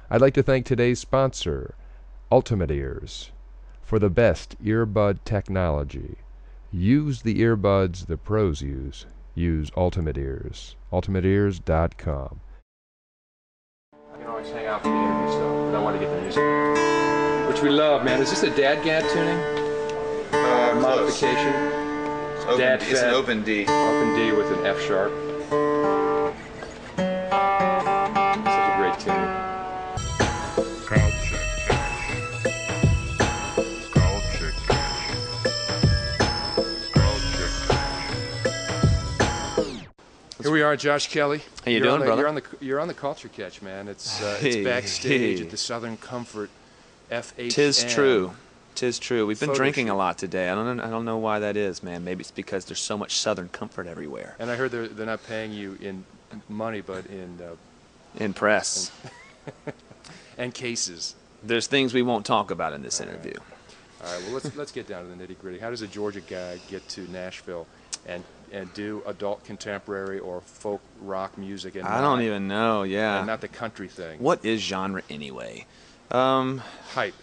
I'd like to thank today's sponsor, Ultimate Ears, for the best earbud technology. Use the earbuds the pros use. Use Ultimate Ears. UltimateEars.com. I can always hang out for the interview still, but I want to get the music. Which we love, man. Is this a DAD-GAD tuning? Modification? It's an open D. Open D with an F sharp. Such a great tune. Here we are, Josh Kelley. How you doing, brother? You're on the Culture Catch, man. It's backstage at the Southern Comfort FHM. Tis true. Tis true. We've been drinking a lot today. I don't know why that is, man. Maybe it's because there's so much Southern Comfort everywhere. And I heard they're not paying you in money, but in press and cases. There's things we won't talk about in this interview. All right. Well, let's get down to the nitty gritty. How does a Georgia guy get to Nashville and do adult contemporary or folk rock music? And I don't even know. Yeah. And not the country thing. What is genre anyway? Hype.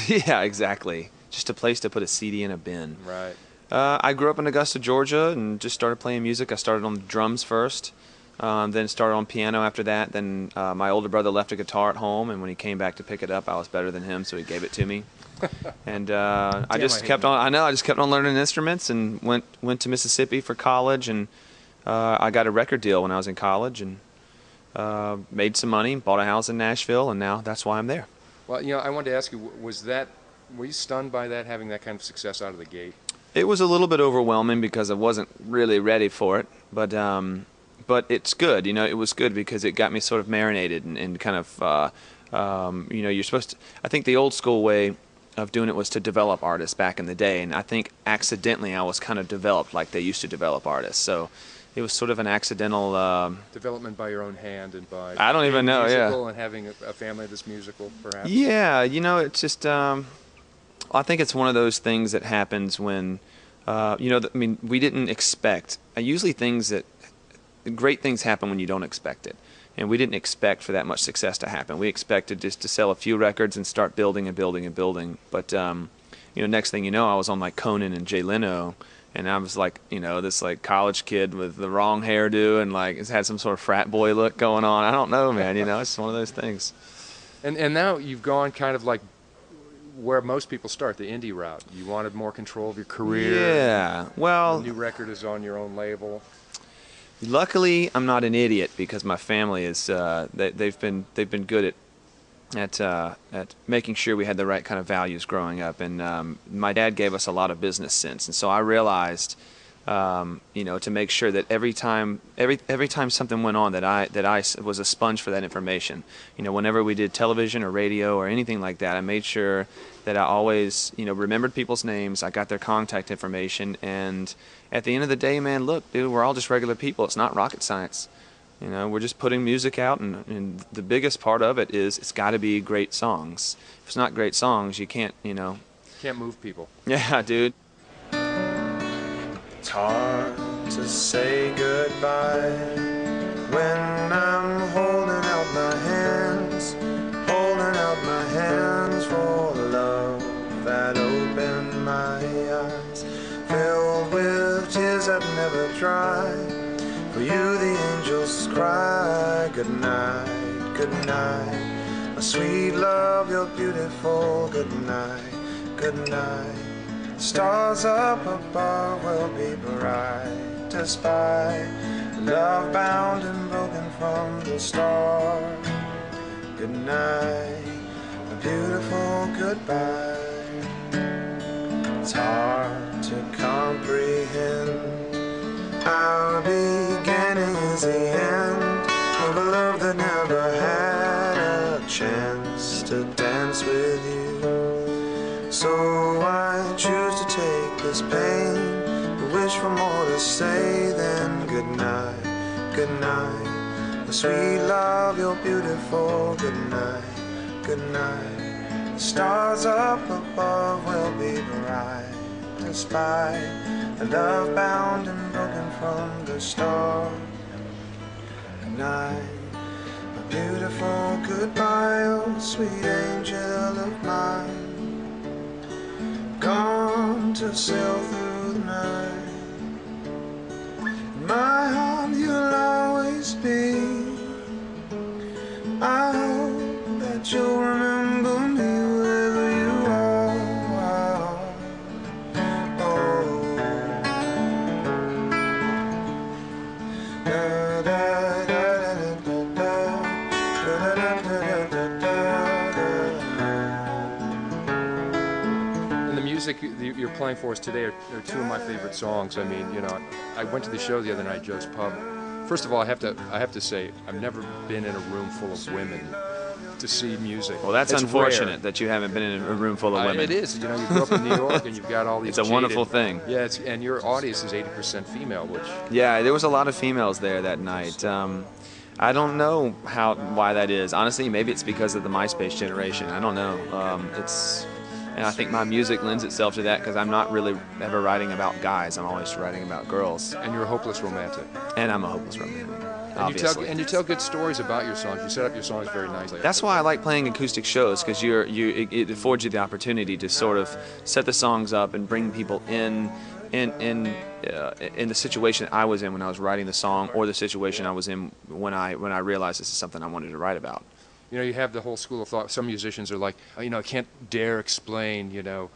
Yeah, exactly. Just a place to put a CD in a bin. Right. I grew up in Augusta, Georgia, and just started playing music. I started on the drums first, then started on piano after that. Then my older brother left a guitar at home, and when he came back to pick it up, I was better than him, so he gave it to me. And I just kept on. I just kept on learning instruments, and went to Mississippi for college, and I got a record deal when I was in college, and made some money, bought a house in Nashville, and now that's why I'm there. Well, I wanted to ask you, were you stunned by that, having that kind of success out of the gate? It was a little bit overwhelming because I wasn't really ready for it, but it's good. It was good because it got me sort of marinated and kind of, you're supposed to. I think the old school way of doing it was to develop artists back in the day, and I think accidentally I was kind of developed like they used to develop artists. So it was sort of an accidental development by your own hand and by I don't even know, musical and having a family that's musical, perhaps. Yeah, it's just I think it's one of those things that happens when we didn't expect. Usually great things happen when you don't expect it. And we didn't expect for that much success to happen. We expected just to sell a few records and start building and building and building. But next thing you know, I was on like Conan and Jay Leno, and I was like, this like college kid with the wrong hairdo and like has had some sort of frat boy look going on. I don't know, man. It's one of those things. And now you've gone kind of like where most people start, the indie route. You wanted more control of your career. Yeah. Well, the new record is on your own label. Luckily, I'm not an idiot because my family is. They've been good at making sure we had the right kind of values growing up, and my dad gave us a lot of business sense, and so I realized, to make sure that every time something went on, that I was a sponge for that information. Whenever we did television or radio or anything like that, I made sure that I always, remembered people's names. I got their contact information, and at the end of the day, man, look, dude, we're all just regular people. It's not rocket science. We're just putting music out, and the biggest part of it is it's got to be great songs. If it's not great songs, you can't, Can't move people. Yeah, dude. It's hard to say goodbye when I'm holding out my hands for love that opened my eyes, filled with tears that never dry. For you the angels cry, good night, good night. My sweet love, you're beautiful, good night, good night. Stars up above will be bright to spy. Love bound and broken from the start. Good night, a beautiful goodbye. It's hard to comprehend. Our beginning is the end of a love that never had a chance to dance with you. So I choose to take this pain, wish for more to say than good night, good night. The sweet love, you're beautiful, good night, good night. The stars up above will be bright to spy. A love bound and broken from the start. Good night, a beautiful goodbye. Oh, sweet angel of mine, gone to sail through the night. In my heart you'll always be. I hope that you'll remember me wherever you are. Oh. Da, da, da, da, da, da, da, da, da, da, And the music you're playing for us today are two of my favorite songs. I mean, you know, I went to the show the other night, Joe's Pub. First of all, I have to say, I've never been in a room full of women to see music. Well, that's It's unfortunate rare. that you haven't been in a room full of women. It is. You know, you grew up in New York and you've got all these. It's a wonderful thing. Yeah, and your audience is 80% female, which. Yeah, there was a lot of females there that night. I don't know why that is. Honestly, maybe it's because of the MySpace generation. I don't know. And I think my music lends itself to that because I'm not really ever writing about guys. I'm always writing about girls. And you're a hopeless romantic. And I'm a hopeless romantic. And Obviously. you tell good stories about your songs. You set up your songs very nicely. That's why I like playing acoustic shows, because it affords you the opportunity to sort of set the songs up and bring people in the situation I was in when I was writing the song, or the situation I was in when I realized this is something I wanted to write about. You know, you have the whole school of thought. Some musicians are like, you know, I can't dare explain, you know,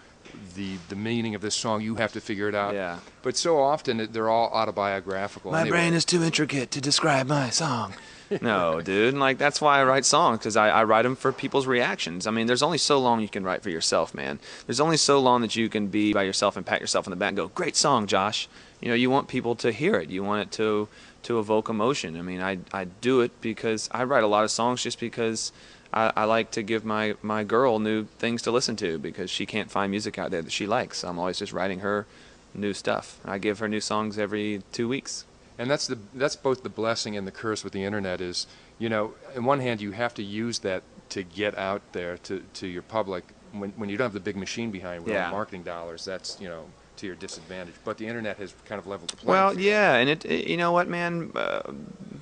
the meaning of this song. You have to figure it out. Yeah. But so often they're all autobiographical. My brain is too intricate to describe my song. No, dude. Like, that's why I write songs, because I write them for people's reactions. I mean, there's only so long you can write for yourself, man. There's only so long that you can be by yourself and pat yourself on the back and go, great song, Josh. You know, you want people to hear it. You want it to evoke emotion. I mean, I do it because I write a lot of songs just because I like to give my girl new things to listen to, because she can't find music out there that she likes. So I'm always just writing her new stuff. I give her new songs every 2 weeks. And that's both the blessing and the curse with the internet is, you know, on one hand you have to use that to get out there to your public. When you don't have the big machine behind with all the marketing dollars, that's, you know, to your disadvantage. But the internet has kind of leveled the playing Well, field. yeah, and it you know what, man?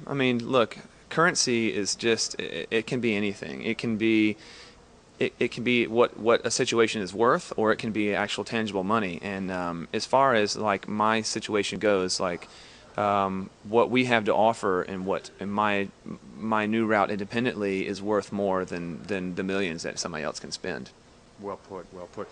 I mean, look, currency is just, it can be anything. It can be what a situation is worth, or it can be actual tangible money. And as far as like my situation goes, like what we have to offer and what my new route independently is worth more than the millions that somebody else can spend. Well put, well put.